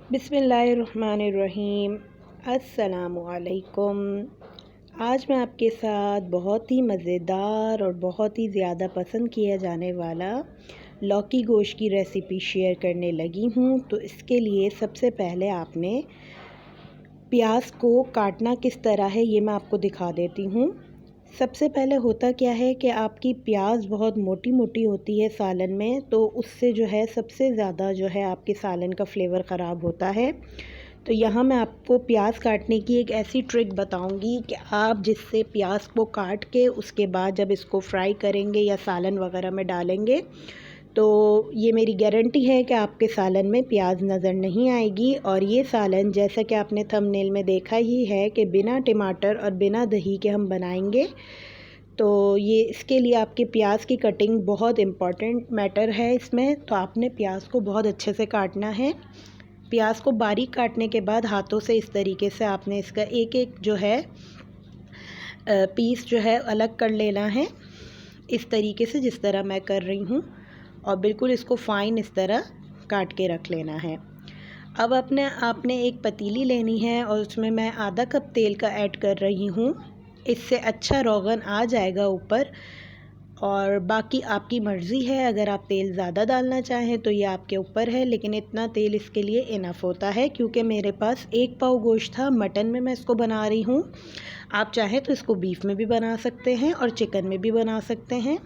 बिस्मिल्लाहिर्रहमानिर्रहीम। अस्सलामुअलैकुम। आज मैं आपके साथ बहुत ही मज़ेदार और बहुत ही ज़्यादा पसंद किया जाने वाला लौकी गोश्त की रेसिपी शेयर करने लगी हूँ। तो इसके लिए सबसे पहले आपने प्याज को काटना किस तरह है ये मैं आपको दिखा देती हूँ। सबसे पहले होता क्या है कि आपकी प्याज बहुत मोटी मोटी होती है सालन में, तो उससे जो है सबसे ज़्यादा जो है आपके सालन का फ्लेवर ख़राब होता है। तो यहाँ मैं आपको प्याज काटने की एक ऐसी ट्रिक बताऊंगी कि आप जिससे प्याज को काट के उसके बाद जब इसको फ्राई करेंगे या सालन वगैरह में डालेंगे तो ये मेरी गारंटी है कि आपके सालन में प्याज नज़र नहीं आएगी। और ये सालन जैसा कि आपने थंबनेल में देखा ही है कि बिना टमाटर और बिना दही के हम बनाएंगे। तो ये इसके लिए आपकी प्याज की कटिंग बहुत इम्पॉर्टेंट मैटर है इसमें। तो आपने प्याज को बहुत अच्छे से काटना है। प्याज को बारीक काटने के बाद हाथों से इस तरीके से आपने इसका एक एक जो है पीस जो है अलग कर लेना है, इस तरीके से जिस तरह मैं कर रही हूँ, और बिल्कुल इसको फ़ाइन इस तरह काट के रख लेना है। अब आपने एक पतीली लेनी है और उसमें मैं आधा कप तेल का ऐड कर रही हूँ। इससे अच्छा रोगन आ जाएगा ऊपर, और बाकी आपकी मर्ज़ी है, अगर आप तेल ज़्यादा डालना चाहें तो ये आपके ऊपर है, लेकिन इतना तेल इसके लिए इनफ होता है। क्योंकि मेरे पास 1 पाव गोश्त था, मटन में मैं इसको बना रही हूँ। आप चाहें तो इसको बीफ में भी बना सकते हैं और चिकन में भी बना सकते हैं।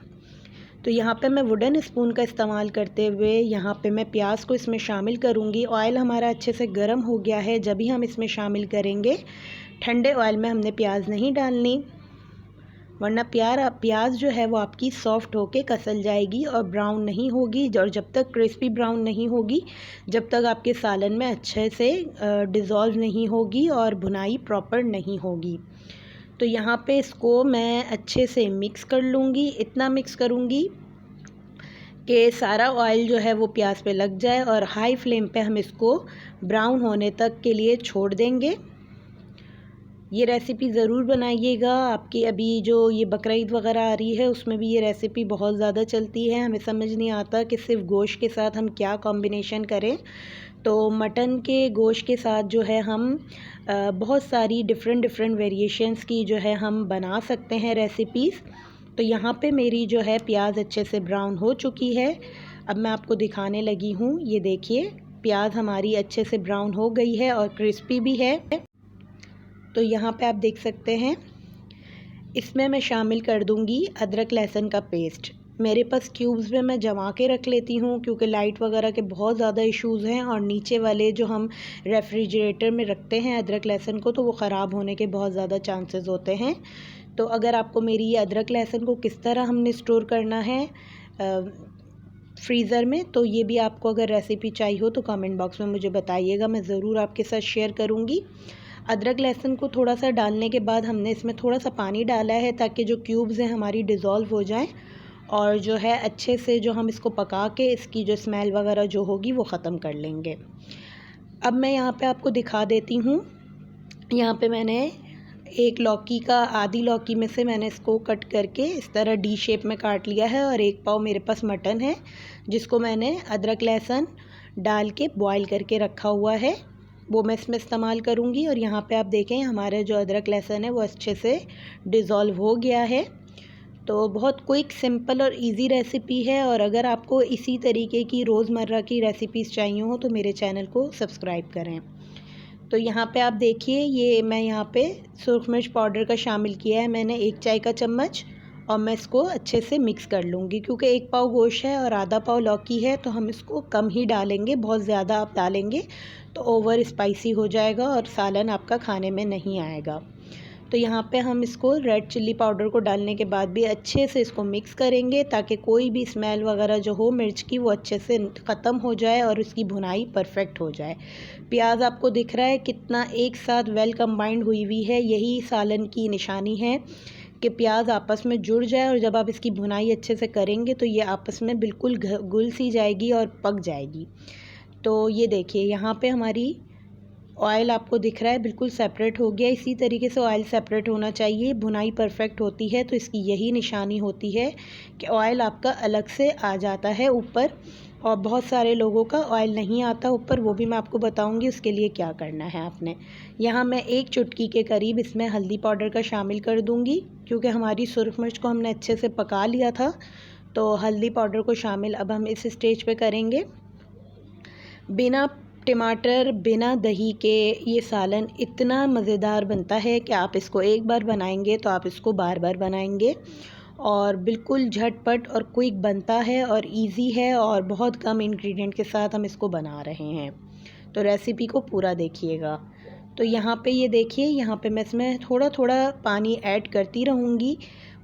तो यहाँ पे मैं वुडन स्पून का इस्तेमाल करते हुए यहाँ पे मैं प्याज को इसमें शामिल करूँगी। ऑयल हमारा अच्छे से गर्म हो गया है, जब भी हम इसमें शामिल करेंगे। ठंडे ऑयल में हमने प्याज नहीं डालनी, वरना प्याज जो है वो आपकी सॉफ्ट होके कसल जाएगी और ब्राउन नहीं होगी। और जब तक क्रिस्पी ब्राउन नहीं होगी, जब तक आपके सालन में अच्छे से डिज़ोल्व नहीं होगी और भुनाई प्रॉपर नहीं होगी। तो यहाँ पे इसको मैं अच्छे से मिक्स कर लूँगी। इतना मिक्स करूँगी कि सारा ऑयल जो है वो प्याज पे लग जाए, और हाई फ्लेम पे हम इसको ब्राउन होने तक के लिए छोड़ देंगे। ये रेसिपी ज़रूर बनाइएगा। आपकी अभी जो ये बकरीद वगैरह आ रही है उसमें भी ये रेसिपी बहुत ज़्यादा चलती है। हमें समझ नहीं आता कि सिर्फ गोश्त के साथ हम क्या कॉम्बिनेशन करें। तो मटन के गोश्त के साथ जो है हम बहुत सारी डिफरेंट वेरिएशंस की जो है हम बना सकते हैं रेसिपीज़। तो यहाँ पे मेरी जो है प्याज अच्छे से ब्राउन हो चुकी है। अब मैं आपको दिखाने लगी हूँ। ये देखिए, प्याज हमारी अच्छे से ब्राउन हो गई है और क्रिस्पी भी है। तो यहाँ पे आप देख सकते हैं, इसमें मैं शामिल कर दूँगी अदरक लहसुन का पेस्ट। मेरे पास क्यूब्स में मैं जमा के रख लेती हूँ, क्योंकि लाइट वगैरह के बहुत ज़्यादा इश्यूज़ हैं, और नीचे वाले जो हम रेफ्रिजरेटर में रखते हैं अदरक लहसुन को, तो वो ख़राब होने के बहुत ज़्यादा चांसेस होते हैं। तो अगर आपको मेरी ये अदरक लहसुन को किस तरह हमने स्टोर करना है फ्रीज़र में, तो ये भी आपको अगर रेसिपी चाहिए हो तो कमेंट बॉक्स में मुझे बताइएगा, मैं ज़रूर आपके साथ शेयर करूँगी। अदरक लहसुन को थोड़ा सा डालने के बाद हमने इसमें थोड़ा सा पानी डाला है, ताकि जो क्यूब्स हैं हमारी डिज़ोल्व हो जाएं, और जो है अच्छे से जो हम इसको पका के इसकी जो स्मेल वगैरह जो होगी वो ख़त्म कर लेंगे। अब मैं यहाँ पे आपको दिखा देती हूँ। यहाँ पे मैंने एक लौकी का आधी लौकी में से मैंने इसको कट करके इस तरह डी शेप में काट लिया है, और 1 पाव मेरे पास मटन है जिसको मैंने अदरक लहसुन डाल के बॉईल करके रखा हुआ है, वो मैं इसमें इस्तेमाल करूँगी। और यहाँ पे आप देखें हमारा जो अदरक लहसुन है वो अच्छे से डिज़ोल्व हो गया है। तो बहुत क्विक, सिंपल और इजी रेसिपी है। और अगर आपको इसी तरीके की रोज़मर्रा की रेसिपीज़ चाहिए हो तो मेरे चैनल को सब्सक्राइब करें। तो यहाँ पे आप देखिए, ये मैं यहाँ पे सुरख मिर्च पाउडर का शामिल किया है मैंने 1 चाय का चम्मच, और मैं इसको अच्छे से मिक्स कर लूँगी। क्योंकि 1 पाव गोश्त है और आधा पाव लौकी है, तो हम इसको कम ही डालेंगे। बहुत ज़्यादा आप डालेंगे तो ओवर स्पाइसी हो जाएगा और सालन आपका खाने में नहीं आएगा। तो यहाँ पे हम इसको रेड चिल्ली पाउडर को डालने के बाद भी अच्छे से इसको मिक्स करेंगे, ताकि कोई भी स्मेल वगैरह जो हो मिर्च की वो अच्छे से ख़त्म हो जाए और उसकी भुनाई परफेक्ट हो जाए। प्याज आपको दिख रहा है कितना एक साथ वेल कंबाइंड हुई हुई है, यही सालन की निशानी है कि प्याज आपस में जुड़ जाए, और जब आप इसकी भुनाई अच्छे से करेंगे तो ये आपस में बिल्कुल घुल सी जाएगी और पक जाएगी। तो ये देखिए, यहाँ पे हमारी ऑयल आपको दिख रहा है बिल्कुल सेपरेट हो गया। इसी तरीके से ऑयल सेपरेट होना चाहिए, भुनाई परफेक्ट होती है तो इसकी यही निशानी होती है कि ऑयल आपका अलग से आ जाता है ऊपर। और बहुत सारे लोगों का ऑयल नहीं आता ऊपर, वो भी मैं आपको बताऊंगी उसके लिए क्या करना है आपने। यहाँ मैं 1 चुटकी के करीब इसमें हल्दी पाउडर का शामिल कर दूंगी, क्योंकि हमारी सुरख मिर्च को हमने अच्छे से पका लिया था, तो हल्दी पाउडर को शामिल अब हम इस स्टेज पे करेंगे। बिना टमाटर बिना दही के ये सालन इतना मज़ेदार बनता है कि आप इसको एक बार बनाएंगे तो आप इसको बार बार बनाएंगे, और बिल्कुल झटपट और क्विक बनता है और इजी है, और बहुत कम इंग्रेडिएंट के साथ हम इसको बना रहे हैं। तो रेसिपी को पूरा देखिएगा। तो यहाँ पे ये देखिए, यहाँ पे मैं इसमें थोड़ा थोड़ा पानी ऐड करती रहूँगी।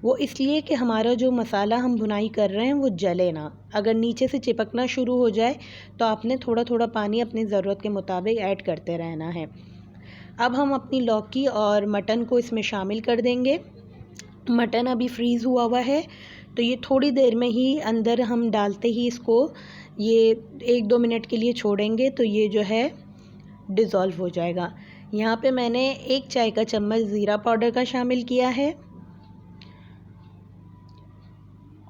वो इसलिए कि हमारा जो मसाला हम भुनाई कर रहे हैं वो जले ना। अगर नीचे से चिपकना शुरू हो जाए तो आपने थोड़ा थोड़ा पानी अपनी ज़रूरत के मुताबिक ऐड करते रहना है। अब हम अपनी लौकी और मटन को इसमें शामिल कर देंगे। मटन अभी फ्रीज़ हुआ हुआ है, तो ये थोड़ी देर में ही अंदर हम डालते ही इसको ये 1-2 मिनट के लिए छोड़ेंगे तो ये जो है डिज़ोल्व हो जाएगा। यहाँ पे मैंने 1 चाय का चम्मच ज़ीरा पाउडर का शामिल किया है,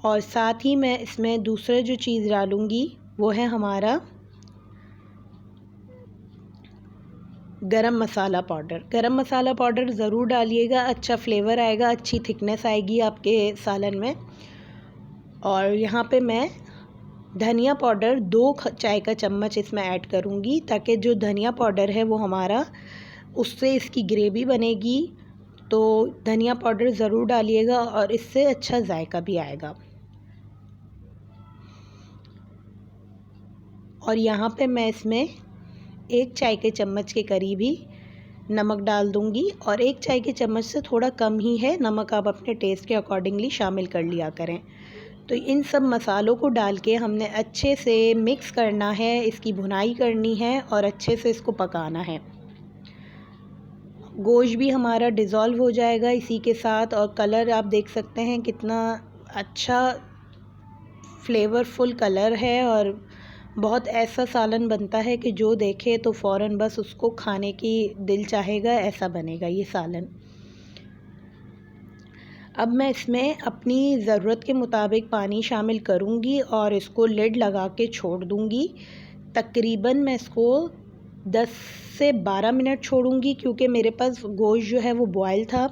और साथ ही मैं इसमें दूसरा जो चीज़ डालूँगी वो है हमारा गरम मसाला पाउडर। गरम मसाला पाउडर ज़रूर डालिएगा, अच्छा फ्लेवर आएगा, अच्छी थिकनेस आएगी आपके सालन में। और यहाँ पे मैं धनिया पाउडर 2 चाय का चम्मच इसमें ऐड करूँगी, ताकि जो धनिया पाउडर है वो हमारा उससे इसकी ग्रेवी बनेगी। तो धनिया पाउडर ज़रूर डालिएगा और इससे अच्छा जायका भी आएगा। और यहाँ पे मैं इसमें 1 चाय के चम्मच के करीब ही नमक डाल दूँगी, और 1 चाय के चम्मच से थोड़ा कम ही है नमक, आप अपने टेस्ट के अकॉर्डिंगली शामिल कर लिया करें। तो इन सब मसालों को डाल के हमने अच्छे से मिक्स करना है, इसकी भुनाई करनी है और अच्छे से इसको पकाना है। गोश्त भी हमारा डिज़ोल्व हो जाएगा इसी के साथ, और कलर आप देख सकते हैं कितना अच्छा फ्लेवरफुल कलर है, और बहुत ऐसा सालन बनता है कि जो देखे तो फ़ौरन बस उसको खाने की दिल चाहेगा, ऐसा बनेगा ये सालन। अब मैं इसमें अपनी ज़रूरत के मुताबिक पानी शामिल करूँगी और इसको लिड लगा के छोड़ दूँगी। तकरीबन मैं इसको 10 से 12 मिनट छोड़ूँगी, क्योंकि मेरे पास गोश्त जो है वो बॉयल था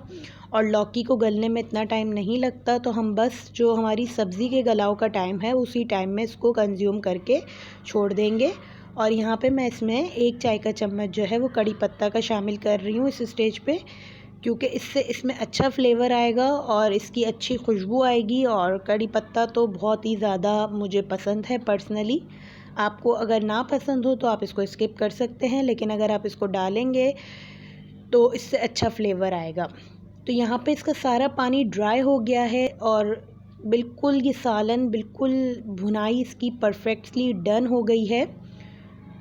और लौकी को गलने में इतना टाइम नहीं लगता, तो हम बस जो हमारी सब्ज़ी के गलाव का टाइम है उसी टाइम में इसको कंज्यूम करके छोड़ देंगे। और यहाँ पे मैं इसमें 1 चाय का चम्मच जो है वो कड़ी पत्ता का शामिल कर रही हूँ इस स्टेज पे, क्योंकि इससे इसमें अच्छा फ्लेवर आएगा और इसकी अच्छी खुशबू आएगी। और कड़ी पत्ता तो बहुत ही ज़्यादा मुझे पसंद है पर्सनली। आपको अगर ना पसंद हो तो आप इसको स्किप कर सकते हैं, लेकिन अगर आप इसको डालेंगे तो इससे अच्छा फ्लेवर आएगा। तो यहाँ पे इसका सारा पानी ड्राई हो गया है और बिल्कुल ये सालन बिल्कुल भुनाई इसकी परफेक्टली डन हो गई है।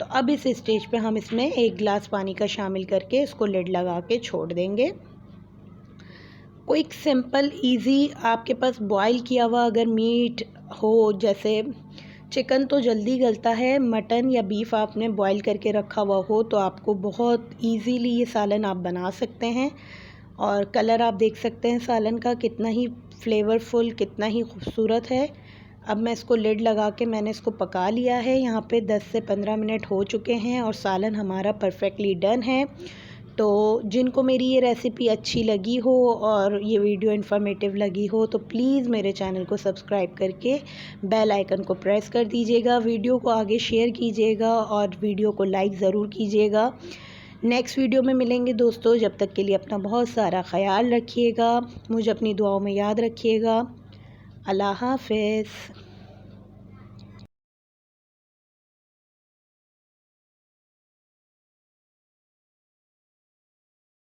तो अब इस स्टेज पे हम इसमें 1 गिलास पानी का शामिल करके इसको लिड लगा के छोड़ देंगे। क्विक सिंपल इजी, आपके पास बॉईल किया हुआ अगर मीट हो, जैसे चिकन तो जल्दी गलता है, मटन या बीफ आपने बॉईल करके रखा हुआ हो तो आपको बहुत इजीली ये सालन आप बना सकते हैं। और कलर आप देख सकते हैं सालन का कितना ही फ्लेवरफुल, कितना ही खूबसूरत है। अब मैं इसको लिड लगा के मैंने इसको पका लिया है। यहाँ पे 10 से 15 मिनट हो चुके हैं और सालन हमारा परफेक्टली डन है। तो जिनको मेरी ये रेसिपी अच्छी लगी हो और ये वीडियो इन्फॉर्मेटिव लगी हो तो प्लीज़ मेरे चैनल को सब्सक्राइब करके बेल आइकन को प्रेस कर दीजिएगा, वीडियो को आगे शेयर कीजिएगा और वीडियो को लाइक ज़रूर कीजिएगा। नेक्स्ट वीडियो में मिलेंगे दोस्तों, जब तक के लिए अपना बहुत सारा ख्याल रखिएगा, मुझे अपनी दुआओं में याद रखिएगा। अल्लाह हाफ़िज़।